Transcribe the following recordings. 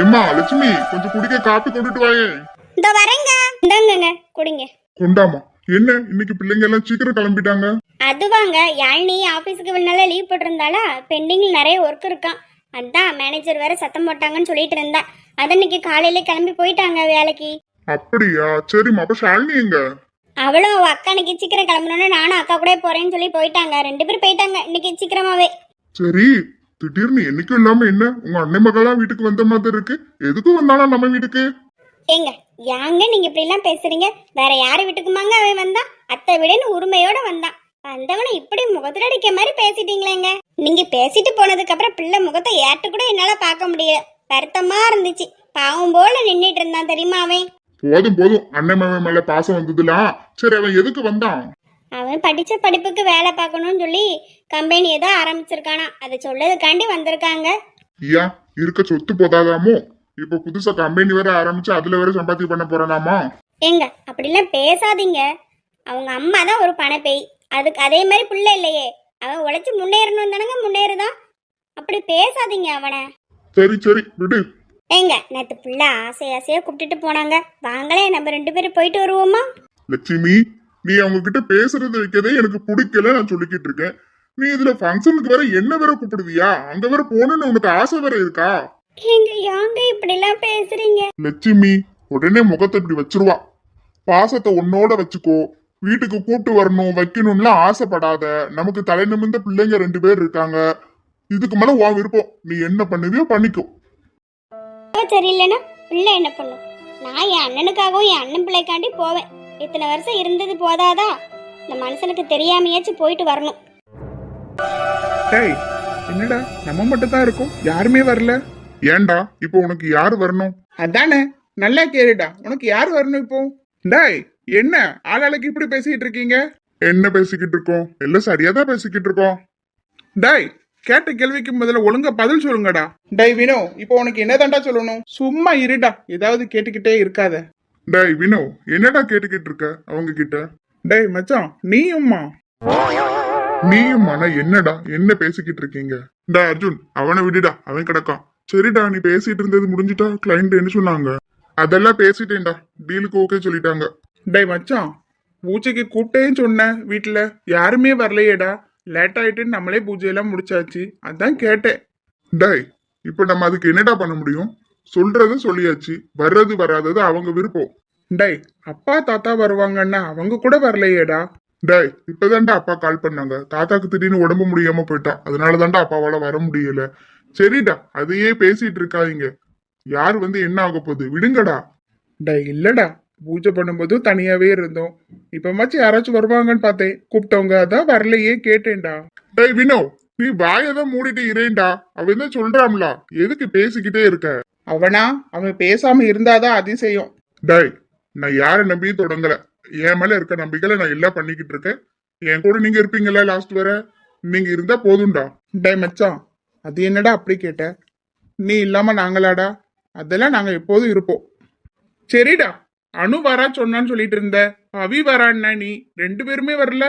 எம்மா லட்சுமி கொஞ்சம் குடிக்க காப்பி கொண்டுட்டு வாயே. இந்த வரேங்க. இந்தாங்க குடிங்க. கொண்டாமா. என்ன இன்னைக்கு பிள்ளைங்க எல்லாம் சீக்கிரம் கிளம்பிட்டாங்க? அதுவாங்க, யாழினி ஆபீஸுக்கு முன்னால லீவ் போட்டிருந்தாளா, பெண்டிங்ல நிறைய ஒர்க் இருக்கான். அதான் மேனேஜர் வேற சத்தம் போட்டாங்கன்னு சொல்லிட்டு இருந்தா. அத இன்னைக்கு காலையில கிளம்பி போயிட்டாங்க வேலைக்கு. அப்படியா? சரிம்மா. அப்ப ஷாலினி எங்க? அவளும் அவ அக்கா இன்னைக்கு சீக்கிரம் கிளம்பணும்னு நானும் அக்கா கூட போறேன்னு சொல்லி போயிட்டாங்க. 2 பேரும் போயிட்டாங்க இன்னைக்கு சீக்கிரமாவே. சரி, திடீர்னு என்னைக்கும் இல்லாம என்ன உங்க அண்ணன் மகளா வீட்டுக்கு வந்த மாதிரி இருக்கு. எதுக்கும் வந்தாலும் நம்ம வீட்டுக்கு? ஏங்க யாங்க நீங்க இப்படி எல்லாம் பேசுறீங்க? வேற யாரு வீட்டுக்குமாங்க அவன் வந்தான்? அத்தை விடன்னு உரிமையோட வந்தான். வந்தவனை இப்படி முகத்துல அடிக்க மாதிரி பேசிட்டீங்களேங்க. நீங்க பேசிட்டு போனதுக்கு அப்புறம் பிள்ளை முகத்தை ஏட்டு கூட என்னால பார்க்க முடியல. வருத்தமா இருந்துச்சு. பாவம் போல நின்னுட்டு இருந்தான் தெரியுமா அவன். போதும் போதும், அண்ணன் மகன் மேல பாசம் வந்ததுலாம். சரி, அவன் எதுக்கு வந்தான்? அவன் படிச்ச படிப்புக்கு வேலை பார்க்கணும்னு சொல்லி கம்பெனி ஏதோ ஆரம்பிச்சிருக்கானா, அதை சொல்லதுக்காண்டி வந்திருக்காங்க. ஐயா, இருக்க சொத்து போதாதாமோ? இப்ப புதுசா கம்பெனி வேற ஆரம்பிச்சு அதுல வேற சம்பாத்தியம் பண்ண போறானாமா? ஏங்க அப்படிலாம் பேசாதீங்க. அவங்க அம்மா தான் ஒரு பணப்பேய். அதுக்கு அதே மாதிரி பிள்ளை இல்லையே. அவன் உழைச்சு முன்னேறணும் தானங்க முன்னேறுதான். அப்படி பேசாதீங்க அவனை. சரி சரி விடு. ஏங்க நேத்து பிள்ளை ஆசையா கூப்பிட்டுட்டு போனாங்க. வாங்களே நம்ம 2 பேரும் போயிட்டு வருவோமா? லட்சுமி, நீ அவங்க கிட்ட பேசுறது வைக்கதே எனக்கு பிடிக்கல. நான் சொல்லிக்கிட்டு இருக்கேன். நீ இதுல ஃபங்க்ஷனுக்கு வேற என்ன வேற கூப்பிடுவியா? அங்க வேற போகணும்னு உனக்கு ஆசை வேற இருக்கா? ஏங்க யாங்க இப்படி எல்லாம் பேசுறீங்க? லட்சுமி, உடனே முகத்தை இப்படி வச்சிருவா. பாசத்தை உன்னோட வச்சுக்கோ. வீட்டுக்கு கூப்பிட்டு வரணும் வைக்கணும்லாம் ஆசைப்படாத. நமக்கு தலை நிமிர்ந்த பிள்ளைங்க 2 பேர் இருக்காங்க. இதுக்கு மேல உன் விருப்பம். நீ என்ன பண்ணுவியோ பண்ணிக்கோ. சரியில்லைன்னா பிள்ளை என்ன பண்ணும்? நான் என் அண்ணனுக்காகவும் என் அண்ணன் பிள்ளைக்காண்டி போவேன். இத்தனை வருஷம் இருந்தது போதாதா? இந்த மனுஷனுக்கு தெரியாமையாச்சும் போயிட்டு வரணும். டேய், என்னடா நம்ம மட்டும் தான் இருக்கோம், யாருமே வரல? ஏன்டா இப்போ உனக்கு யாரு வரணும்? அதானே, நல்லா கேளுடா, உனக்கு யார் வரணும் இப்போ? டேய், என்ன ஆளாளுக்கு இப்படி பேசிட்டு இருக்கீங்க? என்ன பேசிக்கிட்டு இருக்கோம்? எல்லாம் சரியாதான் பேசிக்கிட்டு இருக்கோம். டேய், கேட்ட கேள்விக்கு முதல்ல ஒழுங்கா பதில் சொல்லுங்கடா. டேய் வினோ, இப்போ உனக்கு என்னதான்டா சொல்லணும்? சும்மா இருடா, ஏதாவது கேட்டுக்கிட்டே இருக்காத. டேய் வினோ, என்னடா கேட்டுக்கிட்டு இருக்க அவங்க கிட்ட? டேய் மச்சான், நீயும்மா? நீயும் ஆனா என்னடா என்ன பேசிக்கிட்டு இருக்கீங்க? டா அர்ஜுன், அவனை விடுடா, அவன் கிடக்கான். சரிடா, நீ பேசிட்டு இருந்தது முடிஞ்சிட்டா? கிளைண்ட் என்ன சொன்னாங்க? அதெல்லாம் பேசிட்டேன்டா, டீலுக்கு ஓகே சொல்லிட்டாங்க. டேய் மச்சான், பூஜைக்கு கூப்பிட்டேன்னு சொன்னேன், வீட்டுல யாருமே வரலையேடா. லேட் ஆயிட்டுன்னு நம்மளே பூஜையெல்லாம் முடிச்சாச்சு, அதான் கேட்டேன். டேய், இப்ப நம்ம அதுக்கு என்னடா பண்ண முடியும்? சொல்றது சொல்லியாச்சு. வர்றது வராதது அவங்க விருப்பம். டேய், அப்பா தாத்தா வருவாங்கன்னா அவங்க கூட வரலையேடா. டேய், இப்பதான்டா அப்பா கால் பண்ணாங்க. தாத்தாக்கு திடீர்னு உடம்பு முடியாம போயிட்டா. அதனாலதான்டா அப்பாவால வர முடியல. சரிடா, அதையே பேசிட்டு இருக்காதீங்க. யார் வந்து என்ன ஆக போகுது? விடுங்கடா. டேய் இல்லடா, பூஜை பண்ணும்போது தனியாவே இருந்தோம். இப்பமாச்சும் யாராச்சும் வருவாங்கன்னு பார்த்தேன், கூப்பிட்டவங்க அதான் வரலையே, கேட்டேன்டா. டேய் வினோ, நீ வாயதான் மூடிட்டு இரேண்டா. அவன் தான் சொல்றாம்ல, எதுக்கு பேசிக்கிட்டே இருக்க? அவனா? அவன் பேசாம இருந்தாதான் அதிசயம். டேய், நான் யாரை நம்பியும் தொடங்கல. என் மேல இருக்க நம்பிக்கையில நான் எல்லாம் பண்ணிக்கிட்டு இருக்கேன். என் கூட நீங்க இருப்பீங்களா லாஸ்ட் வர? நீங்க இருந்தா போதும்டா. டேய் மச்சான், அது என்னடா அப்படி கேட்ட? நீ இல்லாம நாங்களாடா? அதெல்லாம் நாங்க எப்போதும் இருப்போம். சரிடா, அனு வரா சொன்னான்னு சொல்லிட்டு இருந்த, அவி வரான்னா நீ 2 பேருமே வரல.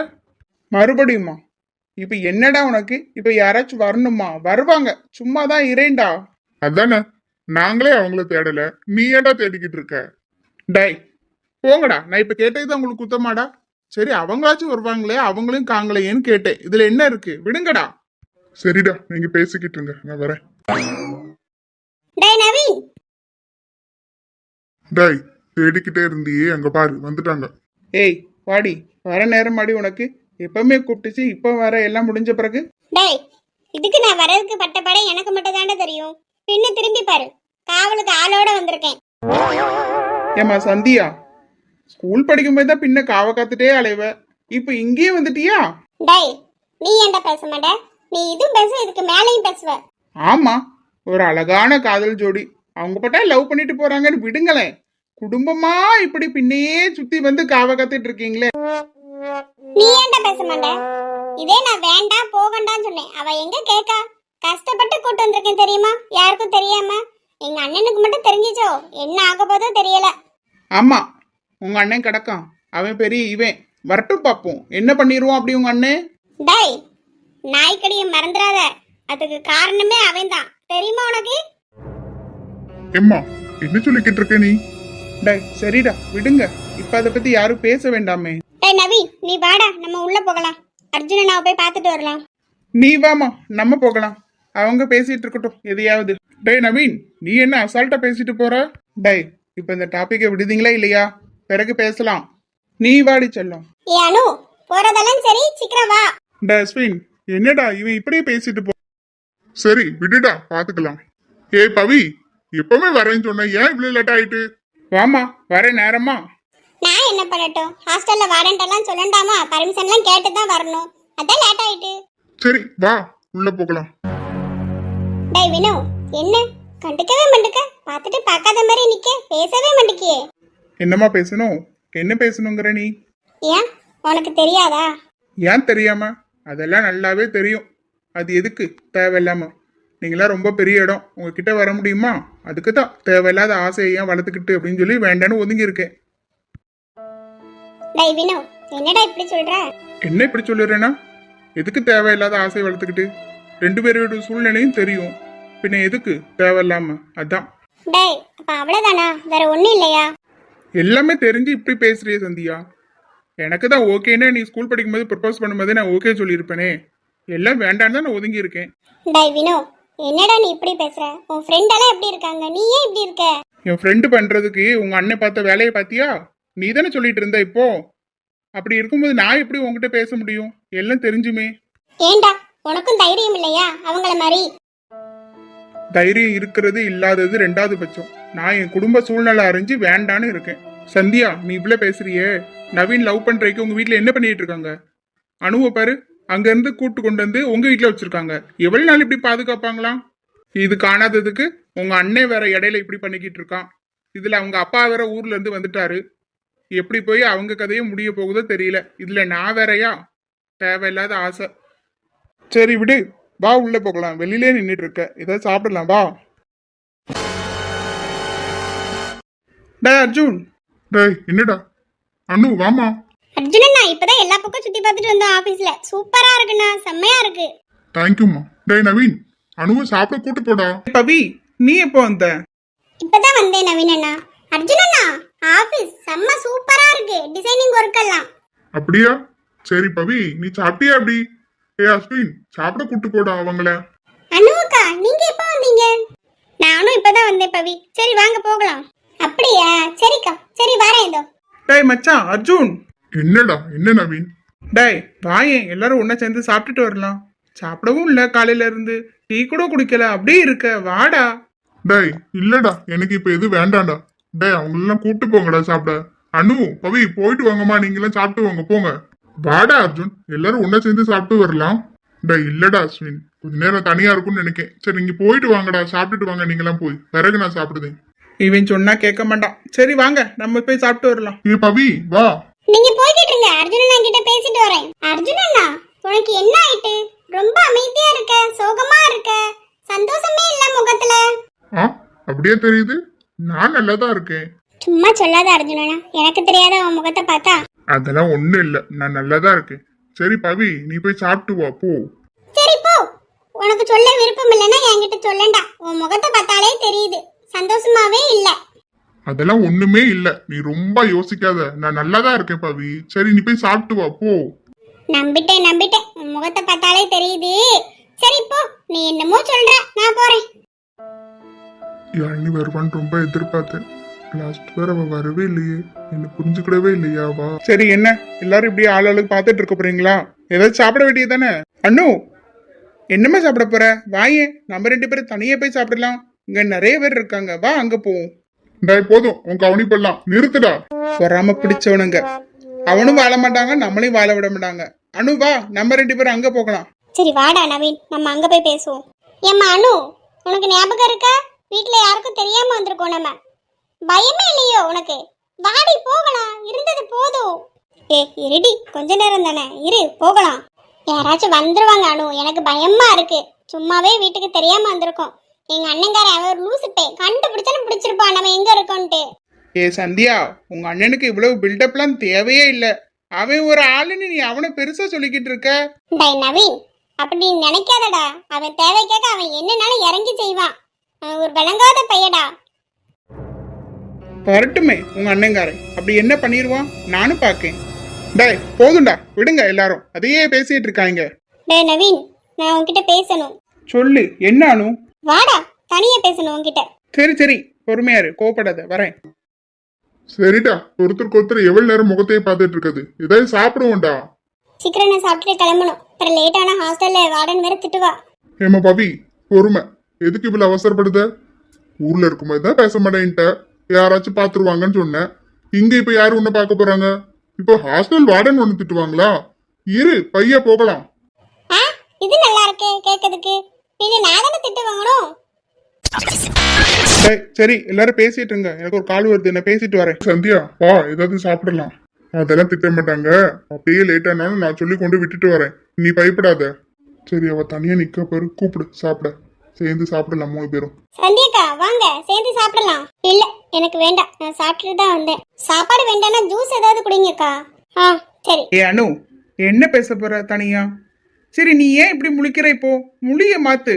மறுபடியுமா? இப்ப என்னடா உனக்கு? இப்ப யாராச்சும் வரணுமா? வருவாங்க, சும்மாதான் இரேண்டா. அதானே, நாங்களே அவங்கள தேடல, நீ ஏன்டா தேடிக்கிட்டு இருக்க? டேய் போங்கடா, நான் இப்ப கேட்டதுதான் உங்களுக்கு குத்தமாடா? சரி, அவங்களாச்சும் வருவாங்களே, அவங்களையும் காங்களையேன்னு கேட்டேன். இதுல என்ன இருக்கு? விடுங்கடா. சரிடா, நீங்க பேசிக்கிட்டு இருங்க, நான் வரேன். டேய் நவீன், டேய், தேடிக்கிட்டே இருந்தியே, அங்க பாரு வந்துட்டாங்க. ஏய் வாடி, வர நேரம் மாடி உனக்கு. எப்பவுமே கூப்பிட்டுச்சு, இப்ப வர எல்லாம் முடிஞ்ச பிறகு. டேய் இதுக்கு நான் வரதுக்கு பட்ட படை எனக்கு மட்டும் தானே தெரியும். பின்ன திரும்பி பாரு, காவலுக்கு ஆளோட வந்திருக்கேன். ஏமா சந்தியா, ஸ்கூல் படிக்கும்போது தான் பின்ன காவ காத்துட்டே அலைவ, இப்ப இங்கேயே வந்துட்டியா? டேய் நீ ஏன்டா பேச மாட்ட? நீ இதுவும் பேச, இதுக்கு மேலையும் பேசுவ. ஆமா, ஒரு அழகான காதல் ஜோடி, அவங்க பட்டா லவ் பண்ணிட்டு போறாங்கன்னு விடுங்களேன். குடும்பமா இப்படி பின்னையே சுத்தி வந்து காவ காத்துட்டு இருக்கீங்களே. நீ ஏன்டா பேச மாட்ட? இதே நான் வேண்டாம் போகண்டான்னு சொன்னேன், அவ எங்க கேக்கா? கஷ்டப்பட்டு கூட்டு வந்திருக்கேன் தெரியுமா? யாருக்கும் தெரியாம. எங்க அண்ணனுக்கு மட்டும் தெரிஞ்சிச்சோ என்ன ஆக போதோ தெரியல. ஆமா, உங்க அண்ணன் கிடக்கான், அவன் பெரிய இவன். வரட்டும் பாப்போம் என்ன பண்ணிடுவோம் அப்படி உங்க அண்ணன். டேய் நாய்க்கடியை மறந்துடாத, அதுக்கு காரணமே அவன் தான் தெரியுமா உனக்கு? எம்மா என்ன சொல்லிக்கிட்டு இருக்க நீ? டேய் சரிடா விடுங்க, இப்ப அதை பத்தி யாரும் பேச வேண்டாமே. டேய் நவீன், நீ வாடா, நம்ம உள்ள போகலாம். அர்ஜுனை நான் போய் பார்த்துட்டு வரலாம். நீ வாமா, நம்ம போகலாம். அவங்க பேசிட்டு இருக்கட்டும் எதையாவது. டேய் நவீன், நீ என்ன அசால்ட்டா பேசிட்டு போற? டேய் இப்ப இந்த டாபிக்கை விடுதீங்களா இல்லையா? பிறகு பேசலாம். நீ வாடி செல்லம். ஏ அனு, போறதெல்லாம் சரி, சீக்கிரம் வா. டேய் அஸ்வின், என்னடா இவன் இப்படியே பேசிட்டு போ. சரி விடுடா, பாத்துக்கலாம். ஏய் பவி, எப்பவுமே வரேன்னு சொன்ன, ஏன் இவ்வளவு லேட் ஆயிட்டு? வாமா, வர நேரமா. நான் என்ன பண்ணட்டும், ஹாஸ்டல்ல வாரண்டெல்லாம் சொல்லண்டாமா, பர்மிஷன்லாம் கேட்டு தான் வரணும். அதான் லேட் ஆயிட்டு. சரி வா, உள்ள போகலாம். டேய் வினோ, என்ன கண்டுக்கவே மாட்டுக்க, பார்த்துட்டு பார்க்காத மாதிரி நிக்க, பேசவே மாட்டேக்கியே. என்னம்மா பேசணும்? என்ன பேசணுங்கிற நீ? ஏன் உனக்கு தெரியாதா? ஏன் தெரியாம? அதெல்லாம் நல்லாவே தெரியும். அது எதுக்கு தேவையில்லாம? நீங்களாம் ரொம்ப பெரிய இடம், உங்ககிட்ட வர முடியுமா? அதுக்கு தான் தேவையில்லாத ஆசையை ஏன் வளர்த்துக்கிட்டு அப்படின்னு சொல்லி வேண்டான்னு ஒதுங்கி இருக்கேன். டேய் வினோ, என்னடா இப்படி சொல்ற? என்ன இப்படி சொல்லுறேன்னா, எதுக்கு தேவையில்லாத ஆசையை வளர்த்துக்கிட்டு? 2 பேரோட சூழ்நிலையும் தெரியும், பின்ன எதுக்கு தேவையில்லாம? அதான். டேய் அப்ப அவ்வளவுதானா, வேற ஒண்ணும் இல்லையா? எல்லாமே தெரிஞ்சு இப்படி பேசுறியே சந்தியா. எனக்கு தான் ஓகேன்னா நீ ஸ்கூல் படிக்கும்போது ப்ரப்போஸ் பண்ணும்போது நான் ஓகே சொல்லியிருப்பேனே. எல்லாம் வேண்டான்னு தான் நான் ஒதுங்கி இருக்கேன். டேய் வினோ, என்னடா நீ இப்படி பேசுற? உன் ஃப்ரெண்ட் எல்லாம் எப்படி இருக்காங்க, நீ ஏன் இப்படி இருக்க? என் ஃப்ரெண்டு பண்றதுக்கு உங்க அண்ணன் பார்த்த வேலையை பார்த்தியா? நீ தானே சொல்லிட்டு இருந்த இப்போ. அப்படி இருக்கும்போது நான் எப்படி உங்ககிட்ட பேச முடியும்? எல்லாம் தெரிஞ்சுமே. ஏண்டா உனக்கும் தைரியம் இல்லையா அவங்கள மாதிரி? தைரியம் இருக்கிறது இல்லாதது 2வது பட்சம். நான் என் குடும்ப சூழ்நிலை அறிஞ்சு வேண்டான்னு இருக்கேன். சந்தியா, நீ இவ்வளவு பேசுறியே. நவீன் லவ் பண்றதுக்கு உங்க வீட்டுல என்ன பண்ணிட்டு இருக்காங்க? அனுவை பாரு, அங்க இருந்து கூட்டு கொண்டு வந்து உங்க வீட்டுல வச்சிருக்காங்க. எவ்வளவு நாள் இப்படி பாதுகாப்பாங்களாம்? இது காணாததுக்கு உங்க அண்ணன் வேற இடையில இப்படி பண்ணிக்கிட்டு இருக்கான். இதுல அவங்க அப்பா வேற ஊர்ல இருந்து வந்துட்டாரு. எப்படி போய் அவங்க கதையை முடிய போகுதோ தெரியல. இதுல நான் வேறயா? தேவையில்லாத ஆசை. சரி விடு, வா உள்ள போகலாம். வெளியிலே நின்றுட்டு இருக்க, ஏதாவது சாப்பிடலாம் வா. டேய் அர்ஜுன். டேய் என்னடா? அனு வாமா. அர்ஜுனண்ணா, இப்பதான் எல்லா பக்கம் சுத்தி பார்த்துட்டு வந்தோம் ஆபீஸ்ல. சூப்பரா இருக்குண்ணா, செம்மையா இருக்கு. தேங்க்யூம்மா. டேய் நவீன், அனுவை சாப்பிட கூட்டு போடா. பவி, நீ எப்போ வந்த? இப்பதான் வந்தேன் நவீன் அண்ணா. அர்ஜுனண்ணா, ஆபீஸ் செம்ம சூப்பரா இருக்கு, டிசைனிங் ஒர்க் எல்லாம். அப்படியா? சரி பவி, நீ சாப்பிட்டியா? அப்படி ஏ அஸ்வின், சாப்பிட கூட்டு போடா அவங்கள. அனுக்கா, நீங்க எப்ப வந்தீங்க? நானும் இப்பதான் வந்தேன் பவி. சரி வாங்க போகலாம். அப்படியா? சரிக்கா, சரி வரேன். இதோ. டேய் மச்சான் அர்ஜுன். என்னடா? என்ன நவீன்? டேய் வாயேன், எல்லாரும் ஒண்ணா சேர்ந்து சாப்பிட்டுட்டு வரலாம். சாப்பிடவும் இல்ல, காலையில இருந்து டீ கூட குடிக்கல, அப்படியே இருக்க. வாடா. டேய் இல்லடா, எனக்கு இப்ப எது வேண்டாம்டா. டேய் அவங்களெல்லாம் கூட்டு போங்கடா சாப்பிட. அனு பவி போயிட்டு வாங்கம்மா, நீங்க எல்லாம் சாப்பிட்டு வாங்க போங்க. வாடா அர்ஜுன், எல்லாரும் ஒண்ணா சேர்ந்து சாப்பிட்டு வரலாம். டேய் இல்லடா அஸ்வின், கொஞ்ச நேரம் தனியா இருக்கும்னு நினைக்கேன். சரி நீங்க போயிட்டு வாங்கடா, சாப்பிட்டுட்டு வாங்க. நீங்க எல்லாம் போய் பிறகு நான் சாப்பிடுதேன். இவன் சொன்னா கேட்க மாட்டான். சரி வாங்க, நம்ம போய் சாப்பிட்டு வரலாம். ஏ பவி வா. நீங்க போய்கிட்டு இருங்க, அர்ஜுனண்ணா கிட்ட பேசிட்டு வரேன். அர்ஜுனண்ணா, உனக்கு என்ன ஆயிட்டு? ரொம்ப அமைதியா இருக்க, சோகமா இருக்க, சந்தோஷமே இல்ல முகத்துல. ஆ அப்படியே தெரியுது, நான் நல்லாதான் இருக்கேன். சும்மா சொல்லாத அர்ஜுனண்ணா, எனக்கு தெரியாத உன் முகத்தை பார்த்தா. அதெல்லாம் ஒண்ணும் இல்ல, நான் நல்லாதான் இருக்கேன். சரி பவி, நீ போய் சாப்பிட்டு வா போ. சரி போ. உனக்கு சொல்ல விருப்பம் இல்லைன்னா என்கிட்ட சொல்லண்டா. உன் முகத்தை பார்த்தாலே தெரியுது சந்தோஷமாவே இல்ல. அதெல்லாம் ஒண்ணுமே இல்ல, நீ ரொம்ப யோசிக்காத, நான் நல்லாதான் இருக்கேன் பவி. சரி நீ போய் சாப்பிட்டு வா போ. நம்பிட்டேன் நம்பிட்டேன், உன் முகத்தை பார்த்தாலே தெரியுது. சரி போ, நீ என்னமோ சொல்ற, நான் போறேன். யாழினி வருவான்னு ரொம்ப எதிர்பார்த்தேன். லாஸ்ட் வேற அவ வரவே இல்லையே, என்ன புரிஞ்சுக்கிடவே இல்லையா? வா. சரி என்ன எல்லாரும் இப்படி ஆளாளுக்கு பார்த்துட்டு இருக்க போறீங்களா? ஏதாவது சாப்பிட வேண்டியது தானே. அண்ணு, என்னமா சாப்பிட போற? வாயே, நம்ம 2 பேரும் தனியே போய் சாப்பிடலாம். இங்க நிறைய பேர் இருக்காங்க, வா அங்க போவோம். டேய் போதும், உன் கவனிப்பெல்லாம் நிறுத்துடா. வராம பிடிச்சவனுங்க. அவனும் வாழ மாட்டாங்க, நம்மளையும் வாழ விட மாட்டாங்க. அனு வா, நம்ம 2 பேரும் அங்க போகலாம். சரி வாடா நவீன், நம்ம அங்க போய் பேசுவோம். ஏம்மா அனு, உனக்கு ஞாபகம் இருக்கா? வீட்ல யாருக்கும் தெரியாம வந்திருக்கோம் நம்ம. பயமே இல்லையோ உனக்கு? வாடி போகலாம், இருந்தது போதும். இருடி, கொஞ்ச நேரம் தானே இரு, போகலாம். யாராச்சும் வந்துருவாங்க அனு, எனக்கு பயமா இருக்கு. சும்மாவே வீட்டுக்கு தெரியாம வந்திருக்கோம். எங்க அண்ணங்கார அவன் ஒரு லூசு பே, கண்டுபிடிச்சாலும் பிடிச்சிருப்பான் நம்ம எங்க இருக்கோன்ட்டு. ஏ சந்தியா, உங்க அண்ணனுக்கு இவ்வளவு பில்டப்லாம் தேவையே இல்ல. அவன் ஒரு ஆளுன்னு நீ அவனை பெருசா சொல்லிக்கிட்டு இருக்க. டேய் நவீன், அப்படி நீ நினைக்காதடா. அவன் தேவைக்காக அவன் என்னனாலும் இறங்கி செய்வான். அவன் ஒரு விளங்காத பையடா. வரட்டுமே உங்க அண்ணங்காரன் அப்படி என்ன பண்ணிடுவான் நானும் பார்க்கேன். டேய் போதும்டா விடுங்க எல்லாரும் அதையே பேசிட்டு இருக்காங்க. டேய் நவீன், நான் உன்கிட்ட பேசணும். சொல்லு என்ன அனு? வாடா, தனியா பேசணும் உன்கிட்ட. சரி சரி பொறுமையா இரு, கோவப்படாத, வரேன். சரிடா, ஒருத்தருக்கு ஒருத்தர் எவ்வளவு நேரம் முகத்தையே பார்த்துட்டு இருக்குது, ஏதாவது சாப்பிடுவோம்டா. சீக்கிரம் நான் சாப்பிட்டுட்டு கிளம்பணும். அப்புறம் லேட் ஆனா ஹாஸ்டல்ல வார்டன் வேற திட்டுவா. ஏமா பவி, பொறுமை. எதுக்கு இவ்வளவு அவசரப்படுத? ஊர்ல இருக்கும்போது தான் பேச மாட்டேன்ட்ட, யாராச்சும் பாத்துருவாங்கன்னு சொன்னேன். இங்க இப்ப யாரு உன்ன பார்க்க போறாங்க? இப்போ ஹாஸ்டல் வார்டன் ஒண்ணு திட்டுவாங்களா? இரு பையா போகலாம். ஆ, இது நல்லா இருக்கே கேட்கறதுக்கு. பின்ன நான் தானே திட்டு வாங்கணும். டேய் சரி எல்லாரும் பேசிட்டு இருங்க, எனக்கு ஒரு கால் வருது, நான் பேசிட்டு வரேன். சந்தியா வா, ஏதாவது சாப்பிடலாம். அதெல்லாம் திட்ட மாட்டாங்க. அப்படியே லேட் ஆனாலும் நான் சொல்லி கொண்டு விட்டுட்டு வரேன், நீ பயப்படாத. சரி, அவ தனியா நிக்க பாரு, கூப்பிடு சாப்பிட. சேர்ந்து சாப்பிடலாம் 3 பேரும். சந்தியக்கா வாங்க சேர்ந்து சாப்பிடலாம். இல்ல எனக்கு வேண்டாம், நான் சாப்பிட்டுட்டு தான் வந்தேன். சாப்பாடு வேண்டாம்னா ஜூஸ் ஏதாவது குடிங்கக்கா. ஆ சரி. ஏ அனு, என்ன பேச போற தனியா? சரி நீ ஏன் இப்படி முழிக்கிற? இப்போ முழிய மாத்து.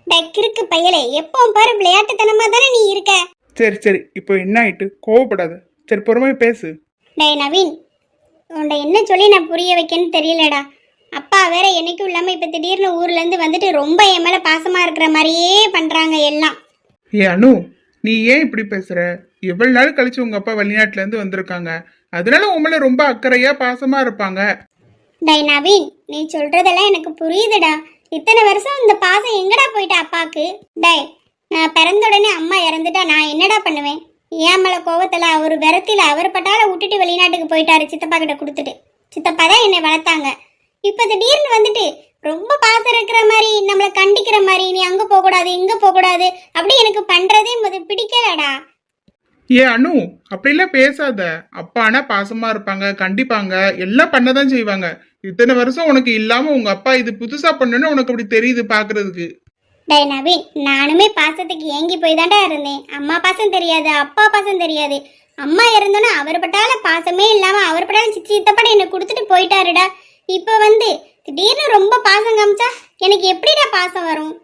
டக்கிருக்கு பையலே, எப்பவும் பாரு விளையாட்டுத்தனமா தானே நீ இருக்க. சரி சரி இப்போ என்ன ஆயிட்டு? கோவப்படாத, சரி பொறுமையா பேசு. டேய் நவீன், உன்னை என்ன சொல்லி நான் புரிய வைக்கன்னு தெரியலடா. அப்பா வேற என்னைக்கும் இல்லாம இப்ப திடீர்னு ஊர்ல இருந்து வந்துட்டு ரொம்ப என் மேல பாசமா இருக்கிற மாதிரியே பண்றாங்க எல்லாம். ஏ அனு, நீ ஏன் இப்படி பேசுற? எவ்வளவு நாள் கழிச்சு உங்க அப்பா வெளிநாட்டுல இருந்து வந்திருக்காங்க, அதனால உன் மேல ரொம்ப அக்கறையா பாசமா இருப்பாங்க. டேய் நவீன், நீ சொல்றதெல்லாம் எனக்கு புரியுதுடா. இத்தனை வருஷம் இந்த பாசம் எங்கடா போயிட்ட அப்பாக்கு? டேய், நான் பிறந்த உடனே அம்மா இறந்துட்டா நான் என்னடா பண்ணுவேன்? ஏன் மேல கோவத்துல அவர் விரத்தில அவர் பட்டால விட்டுட்டு வெளிநாட்டுக்கு போயிட்டாரு சித்தப்பா கிட்ட கொடுத்துட்டு. சித்தப்பா தான் என்னை வளர்த்தாங்க. இப்ப திடீர்னு வந்துட்டு ரொம்ப பாசம் இருக்கிற மாதிரி நம்மளை கண்டிக்கிற மாதிரி, நீ அங்க போக கூடாது இங்க போக கூடாது அப்படி எனக்கு பண்றதே பிடிக்கலடா. ஏ அனு, அப்படிலாம் பேசாத. அப்பானா பாசமா இருப்பாங்க, கண்டிப்பாங்க, எல்லாம் பண்ணதான் செய்வாங்க. இத்தனை வருஷம் உனக்கு இல்லாம உங்க அப்பா இது புதுசா பண்ணணும்னு உனக்கு அப்படி தெரியுது பாக்குறதுக்கு. டேய் நவீன், நானுமே பாசத்துக்கு ஏங்கி போய் தாண்டா இருந்தேன். அம்மா பாசம் தெரியாது, அப்பா பாசம் தெரியாது. அம்மா இறந்தோன்னா அவர் பட்டால பாசமே இல்லாம அவர் பட்டால சித்தப்பட என்னை கொடுத்துட்டு போயிட்டாருடா. இப்ப வந்து திடீர்னு ரொம்ப பாசம் காமிச்சா எனக்கு எப்படிடா பாசம் வரும்?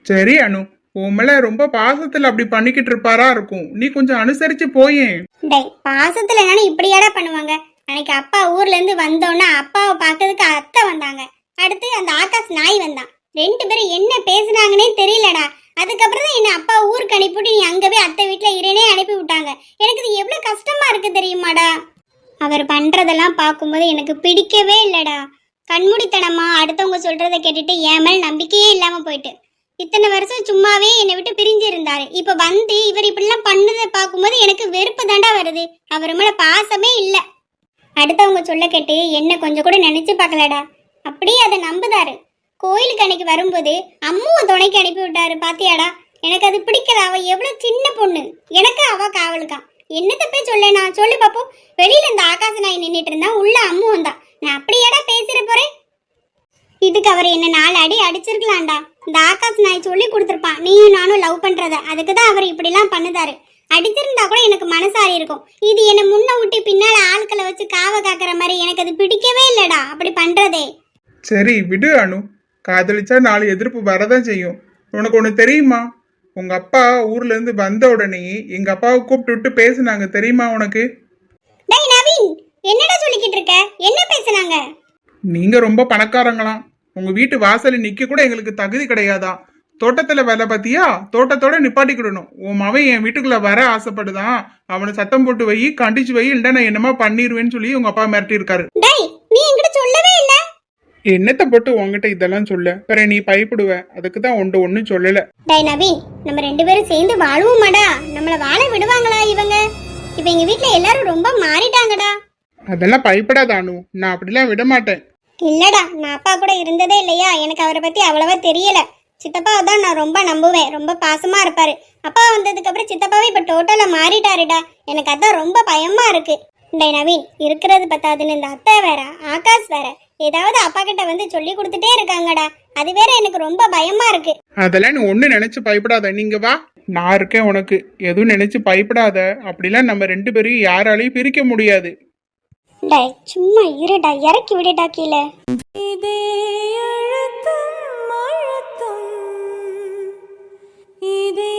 சரி அனு, உன் மேல ரொம்ப பாசத்துல அப்படி பண்ணிக்கிட்டு இருப்பாரா இருக்கும், நீ கொஞ்சம் அனுசரிச்சு போயேன். டேய், பாசத்துல என்னன்னு இப்படியாடா பண்ணுவாங்க? அன்னைக்கு அப்பா ஊர்ல இருந்து வந்தோன்னா அப்பாவை பார்க்கறதுக்கு அத்தை வந்தாங்க. அடுத்து அந்த ஆகாஷ் நாய் வந்தான். 2 பேரும் என்ன பேசுனாங்கன்னே தெரியலடா. அதுக்கப்புறம் தான் என்ன அப்பா ஊருக்கு அனுப்பிவிட்டு நீ அங்கவே அத்தை வீட்டுல இருனே அனுப்பி விட்டாங்க. எனக்கு இது எவ்வளவு கஷ்டமா இருக்கு தெரியுமாடா? அவர் பண்றதெல்லாம் பார்க்கும்போது எனக்கு பிடிக்கவே இல்லடா. கண்மூடித்தனமா அடுத்தவங்க சொல்றதை கேட்டுட்டு என் மேல் நம்பிக்கையே இல்லாம போயிட்டு இத்தனை வருஷம் சும்மாவே என்னை விட்டு பிரிஞ்சு இருந்தாரு. இப்ப வந்து இவர் இப்படிலாம் பண்ணதை பார்க்கும்போது எனக்கு வெறுப்பு தாண்டா வருது. அவர் மேல பாசமே இல்ல. அடுத்தவங்க சொல்ல கேட்டு என்ன கொஞ்சம் கூட நினைச்சு பார்க்கலடா. அப்படியே அதை நம்புதாரு. கோயிலுக்கு அன்னைக்கு வரும்போது அம்மாவை துணைக்கு அனுப்பி விட்டாரு. பாத்தியாடா, எனக்கு அது பிடிக்கல. அவ எவ்வளவு சின்ன பொண்ணு, எனக்கு அவ காவலுக்கான். என்னத்த போய் சொல்ல, நான் சொல்லி பாப்போம். வெளியில இந்த ஆகாச நாய் நின்றுட்டு இருந்தா, உள்ள அம்மு வந்தா. நான் அப்படியாடா பேசிட போறேன்? இதுக்கு அவர் என்ன 4 அடி அடிச்சிருக்கலாம்டா. இந்த ஆகாஷ் நாய் சொல்லி கொடுத்துருப்பான் நீயும் நானும் லவ் பண்றத. அதுக்குதான் அவர் இப்படிலாம் பண்ணுதாரு. அடிச்சிருந்தா கூட எனக்கு மனசாரி இருக்கும். இது என்ன முன்ன விட்டு பின்னால ஆட்களை வச்சு காவ காக்குற மாதிரி எனக்கு அது பிடிக்கவே இல்லடா அப்படி பண்றதே. சரி விடு அனு, காதலிச்சா 4 எதிர்ப்பு வரதான் செய்யும். உனக்கு ஒண்ணு தெரியுமா? உங்க அப்பா ஊர்ல இருந்து வந்த உடனே எங்க அப்பாவை கூப்பிட்டு விட்டு பேசுனாங்க, தெரியுமா உனக்கு? டேய் நவீன், என்னடா சொல்லிக்கிட்டு இருக்க? என்ன பேசுனாங்க? நீங்க ரொம்ப பணக்காரங்களாம், உங்க வீட்டு வாசல்ல நிக்க கூட எங்களுக்கு தகுதி கிடையாதா. தோட்டத்துல வேலை பார்த்தியா, தோட்டத்தோட நிப்பாட்டிக்கிடணும். உன் மவன் என் வீட்டுக்குள்ள வர ஆசைப்படுதான், அவனை சத்தம் போட்டு வை, கண்டிச்சு வை, இல்ல நான் என்னமா பண்ணிடுவேன்னு சொல்லி உங்க அப்பா மிரட்டி இருக்காரு. டேய், நீ என்கிட்ட சொல்லவே இல்ல. என்னத்தை போட்டு உங்ககிட்ட இதெல்லாம் சொல்ல? வேற நீ பயப்படுவ, அதுக்கு தான் ஒன்னும் சொல்லல. டேய் நவீன், நம்ம 2 பேரும் சேர்ந்து வாழுவோமாடா? நம்மள வாழ விடுவாங்களா இவங்க? இப்ப எங்க வீட்ல எல்லாரும் ரொம்ப மாறிட்டாங்கடா. அதெல்லாம் பயப்படாத அனு, நான் அப்படிலாம் விட மாட்டேன். இல்லடா, நான் அப்பா கூட இருந்ததே இல்லையா, எனக்கு அவரை பத்தி அவ்வளவா தெரியல. சித்தப்பாவை தான் நான் ரொம்ப நம்புவேன், ரொம்ப பாசமா இருப்பாரு. அப்பா வந்ததுக்கு அப்புறம் சித்தப்பாவே இப்ப டோட்டலா மாறிட்டாருடா. எனக்கு அதான் ரொம்ப பயமா இருக்கு. டேய் நவீன், இருக்கிறது பத்தாதுன்னு இந்த அத்தை வேற ஆகாஷ் வேற ஏதாவது அப்பா கிட்ட வந்து சொல்லி கொடுத்துட்டே இருக்காங்கடா. அது வேற எனக்கு ரொம்ப பயமா இருக்கு. அதெல்லாம் நீ ஒண்ணு நினைச்சு பயப்படாத, நீங்க வா, நான் இருக்கேன் உனக்கு. எதுவும் நினைச்சு பயப்படாத. அப்படிலாம் நம்ம 2 பேரையும் யாராலையும் பிரிக்க முடியாது. டேய் சும்மா இருடா, இறக்கி விடுடா கீழே. இதே அழுத்தம் அழுத்தம், இதே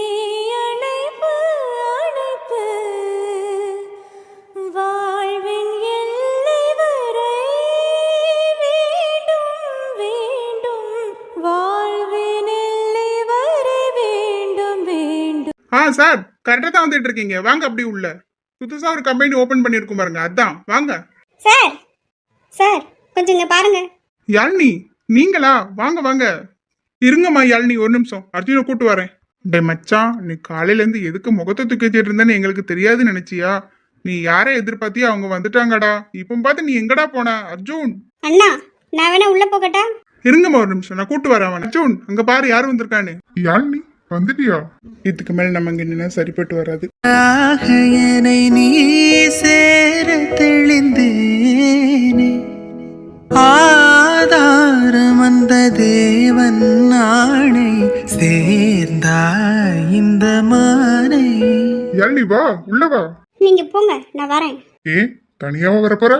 அணைப்பு அணைப்பு. சார் கரெக்டா தான் வந்துட்டு இருக்கீங்க, வாங்க அப்படி உள்ள. புதுசா ஒரு கம்பெனி ஓபன் பண்ணிருக்கும் பாருங்க, அதான் வாங்க. சார் சார் கொஞ்சம் இங்க பாருங்க. யாழினி நீங்களா? வாங்க வாங்க. இருங்கம்மா யாழினி, ஒரு நிமிஷம் அர்ஜுனை கூட்டு வரேன். டே மச்சான், நீ காலையில இருந்து எதுக்கு முகத்தை தூக்கிட்டு இருந்தேன்னு எங்களுக்கு தெரியாதுன்னு நினைச்சியா? நீ யாரை எதிர்பார்த்தியா? அவங்க வந்துட்டாங்கடா. இப்போ பார்த்து நீ எங்கடா போன அர்ஜுன்? அண்ணா நான் வேணா உள்ள போகட்டா? இருங்கம்மா ஒரு நிமிஷம், நான் கூட்டு வரேன் அவனை. அர்ஜுன் அங்க பாரு யாரு வந்திருக்கான்னு. யாழினி வந்துட்டியா? இதுக்கு மேல நம்ம இங்க நின்னா சரிப்பட்டு வராது. என்னை நீ சேர தெளிந்தேனே, ஆதாரம் அந்த தேவன் ஆணை, சேர்ந்தாய் இந்த மானை. யாழினி வா, உள்ள வா. நீங்க போங்க, நான் வரேன். ஏன் தனியாவா வரப்போற?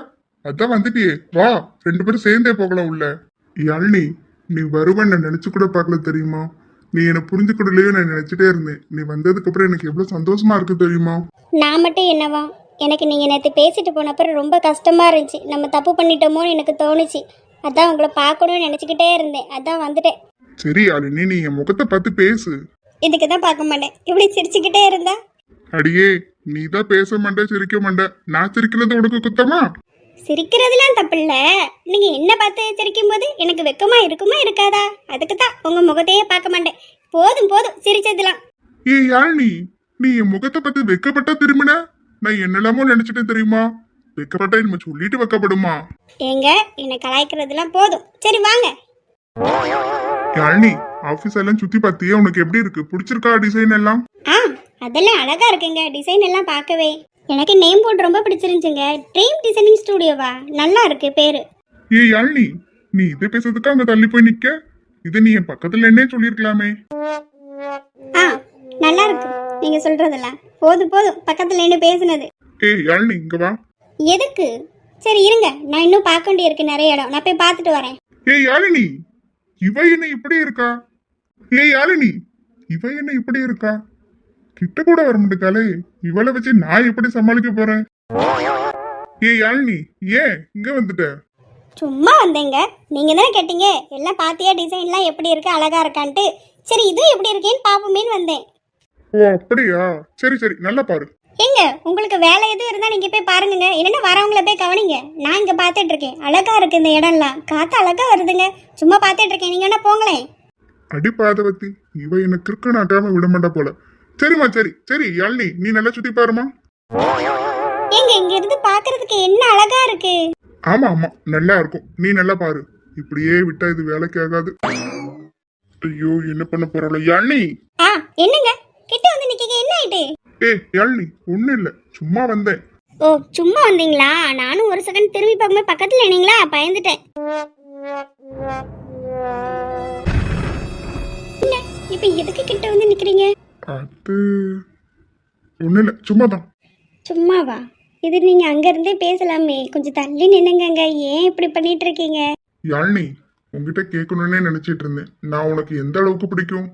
அதான் வந்துட்டியே, வா 2 பேரும் சேர்ந்தே போகலாம் உள்ள. யாழினி நீ வருவன்னு நான் நினைச்சு கூட பார்க்கல தெரியுமா? நீ என்னை புரிஞ்சுக்கிடலையோ நான் நினைச்சிட்டே இருந்தேன். நீ வந்ததுக்கு அப்புறம் எனக்கு எவ்வளவு சந்தோஷமா இருக்கு தெரியுமா? நான் மட்டும் என்னவா, எனக்கு நீங்க நேற்று பேசிட்டு போன அப்புறம் ரொம்ப கஷ்டமா இருந்துச்சு. நம்ம தப்பு பண்ணிட்டோமோன்னு எனக்கு தோணுச்சு. அதான் உங்களை பார்க்கணும்னு நினச்சிக்கிட்டே இருந்தேன், அதான் வந்துட்டேன். சரி யாழினி, நீ என் முகத்தை பார்த்து பேசு. இதுக்கு தான் பார்க்க மாட்டேன், இப்படி சிரிச்சுக்கிட்டே இருந்தா. அடியே நீ தான் பேச மாட்ட சிரிக்க மாட்ட, நான் சிரிக்கிறது உனக்கு குத்தமா? சிரிக்கிறதுலாம் தப்பு இல்ல. நீங்க என்ன பார்த்து சிரிக்கும் போது எனக்கு வெக்கமா இருக்குமா இருக்காதா? அதுக்கு தான் உங்க முகத்தையே பார்க்க மாட்டேன். போதும் போதும் சிரிச்சதுலாம். ஏ யாழினி, நீ என் முகத்தை பார்த்து வெக்கப்பட்டா திரும்பின, நான் என்னெல்லாமோ நினைச்சிட்டேன் தெரியுமா? வெக்கப்பட்டா இனிமே சொல்லிட்டு வெக்கப்படுமா? ஏங்க என்னை கலாய்க்கிறதுலாம் போதும், சரி வாங்க. யாழினி ஆபீஸ் எல்லாம் சுத்தி பார்த்தியே, உனக்கு எப்படி இருக்கு? பிடிச்சிருக்கா டிசைன் எல்லாம்? ஆ அதெல்லாம் அழகா இருக்குங்க, டிசைன் எல்லாம் பார்க்கவே. எனக்கு நேம் போர்டு ரொம்ப பிடிச்சிருந்துச்சுங்க. ட்ரீம் டிசைனிங் ஸ்டுடியோவா, நல்லா இருக்கு பேரு. ஏ யாழினி, நீ இதை பேசுறதுக்கு அங்க தள்ளி போய் நிக்க, இதை நீ என் பக்கத்துல என்னே சொல்லிருக்கலாமே. ஆ நல்லா இருக்கு நீங்க சொல்றதெல்லாம். போதும் போதும் பக்கத்துல நின்று பேசுனது. ஏய் யாழினி இங்க வா. எதுக்கு? சரி இருங்க, நான் இன்னும் பார்க்க வேண்டிய இருக்கு நிறைய இடம், நான் போய் பார்த்துட்டு வரேன். ஏய் யாழினி, இவ என்ன இப்படி இருக்கா? ஏய் யாழினி, இவ என்ன இப்படி இருக்கா? கிட்ட கூட வர மாட்டேக்காலே, இவளை வச்சு நான் எப்படி சமாளிக்க போறேன்? ஏய் யாழினி, ஏன் இங்க வந்துட்ட? சும்மா வந்தேங்க, நீங்க தானே கேட்டீங்க எல்லாம் பாத்தியா டிசைன்லாம் எப்படி இருக்கு அழகா இருக்கான்ட்டு. சரி இதுவும் எப்படி இருக்கேன்னு பாப்போமேன்னு வந்தேன். ஓ அப்படியா, சரி சரி நல்லா பாரு. ஏங்க உங்களுக்கு வேலை எதுவும் இருந்தா நீங்க போய் பாருங்க, இல்லைன்னா வரவங்கள போய் கவனிங்க. நான் இங்க பாத்துட்டு இருக்கேன், அழகா இருக்கு இந்த இடம்லாம், காத்து அழகா வருதுங்க. சும்மா பாத்துட்டு இருக்கேன், நீங்க என்ன போங்களேன். அடி பாதவத்தி, இவ என்ன கிறுக்கு நாட்டாம விட மாட்டா போல. சரிம்மா சரி சரி யாழினி, நீ நல்லா சுத்தி பாருமா. ஏங்க இங்க இருந்து பாக்குறதுக்கு என்ன அழகா இருக்கு. ஆமா ஆமா நல்லா இருக்கும், நீ நல்லா பாரு. இப்படியே விட்டா இது வேலைக்கு ஆகாது. ஐயோ என்ன பண்ண போறாளோ யாழினி. ஆ என்னங்க கிட்ட வந்து நிக்கீங்க, என்ன ஆயிட்டு? ஏய் யாழினி ஒண்ணும் இல்ல, சும்மா வந்தேன். ஓ சும்மா வந்தீங்களா? நானும் ஒரு செகண்ட் திரும்பி பார்க்கும்போது பக்கத்துல நின்னீங்களா, பயந்துட்டேன். என்ன இப்ப எதுக்கு கிட்ட வந்து நிக்கிறீங்க? அது ஒண்ணும் இல்ல, சும்மாதான். சும்மாவா? இது நீங்க அங்க இருந்தே பேசலாமே, கொஞ்சம் தள்ளி நின்னுங்க. ஏன் இப்படி பண்ணிட்டு இருக்கீங்க? யாழினி உங்ககிட்ட கேட்கணும்னே நினைச்சிட்டு இருந்தேன், நான் உனக்கு எந்த அளவுக்கு பிடிக்கும்?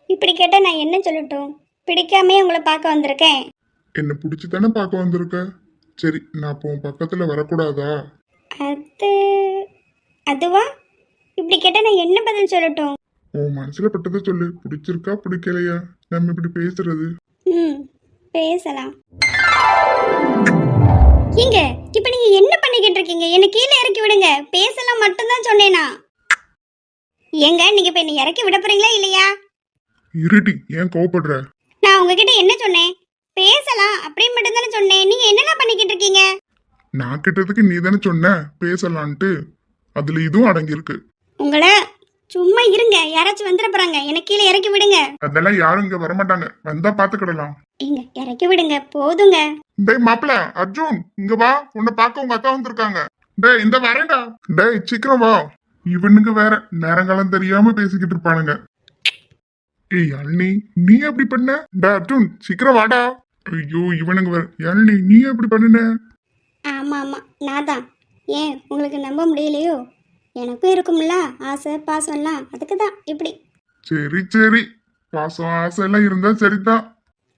இப்படி கேட்டா நான் என்ன சொல்லட்டும்? பிடிக்காமே உங்களை பார்க்க வந்திருக்கேன். என்ன பிடிச்சி தானே பார்க்க வந்திருக்க. சரி நான் அப்போ உன் பக்கத்துல வரக்கூடாதா? அது அதுவா? இப்படி கேட்டா நான் என்ன பதில் சொல்லட்டும்? உன் மனசுல பட்டதை சொல்லு, பிடிச்சிருக்கா பிடிக்கலையா, நம்ம இப்படி பேசுறது. ம் பேசலாம். ஏங்க இப்ப நீங்க என்ன பண்ணிக்கிட்டு இருக்கீங்க? என்ன கீழே இறக்கி விடுங்க, பேசலாம் மட்டும்தான் சொன்னேனா? ஏங்க நீங்க இப்ப என்ன இறக்கி விட போறீங்களா இல்லையா? இருடி, ஏன் கோவப்படுற? நான் உங்ககிட்ட என்ன சொன்னேன்? பேசலாம் அப்படின்னு மட்டும் தானே சொன்னேன். நீங்க என்னெல்லாம் பண்ணிக்கிட்டு இருக்கீங்க? நான் கிட்டதுக்கு நீ தானே சொன்ன பேசலான்ட்டு, அதுல இதுவும் அடங்கியிருக்கு. உங்களை சும்மா இருங்க, யாராச்சும் வந்துட போறாங்க, எனக்கு கீழே இறக்கி விடுங்க. அதெல்லாம் யாரும் இங்க வரமாட்டாங்க, வந்தா பாத்துக்கிடலாம். ஏங்க இறக்கி விடுங்க, போதுங்க. டேய் மாப்பிள அர்ஜுன் இங்க வா, உன்னை பார்க்க உங்க அக்கா வந்திருக்காங்க. டேய் இந்த வரேன்டா. டேய் சீக்கிரம் வா. இவனுங்க வேற நேரங்காலம் தெரியாம பேசிக்கிட்டு இருப்பானுங்க. ஏய் யாழினி நீ எப்படி பண்ண? டே அர்ஜுன் சீக்கிரம் வாடா. ஐயோ இவனுங்க வேற. யாழினி நீ எப்படி பண்ணுன? ஆமா ஆமா நான் தான். ஏன் உங்களுக்கு நம்ப முடியலையோ? எனக்கும் இருக்கும்ல ஆசை பாசம்லாம், அதுக்கு தான் இப்படி. சரி சரி, பாசம் ஆசை எல்லாம் இருந்தா சரிதான்.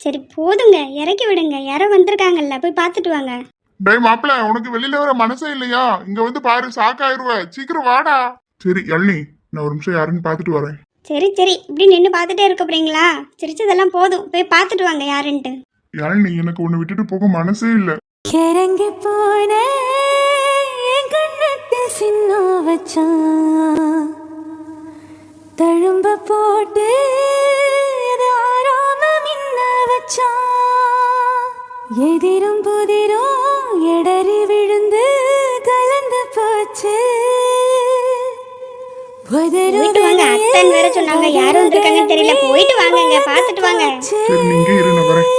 சரி போதுங்க, இறக்கி விடுங்க, யாரோ வந்திருக்காங்கல்ல, போய் பார்த்துட்டு வாங்க. டேய் மாப்பிள உனக்கு வெளியில வர மனசே இல்லையா? இங்க வந்து பாரு, சாக்காயிருவ. சீக்கிரம் வாடா. சரி யாழினி நான் ஒரு நிமிஷம் யாருன்னு பாத்துட்டு வரேன். சரி சரி இப்படி நின்று பார்த்துட்டே இருக்க போறீங்களா? சிரிச்சதெல்லாம் போதும், போய் பார்த்துட்டு வாங்க யாருன்ட்டு. யாழினி, எனக்கு உன்னை விட்டுட்டு போக மனசே இல்ல. கிறங்கி போன என் கண்ணத்தை சின்ன வச்சான், தழும்ப போட்டு தாராம மின்ன வச்சான், எதிரும் புதிரும் எடறி விழுந்து கலந்து போச்சு. போயிட்டு வாங்க, அத்தன் வேற சொன்னாங்க, யாரும் வந்திருக்காங்கன்னு தெரியல. போயிட்டு வாங்க, பார்த்துட்டு வாங்க. சரி, நீங்க இரு, நான் வரேன்.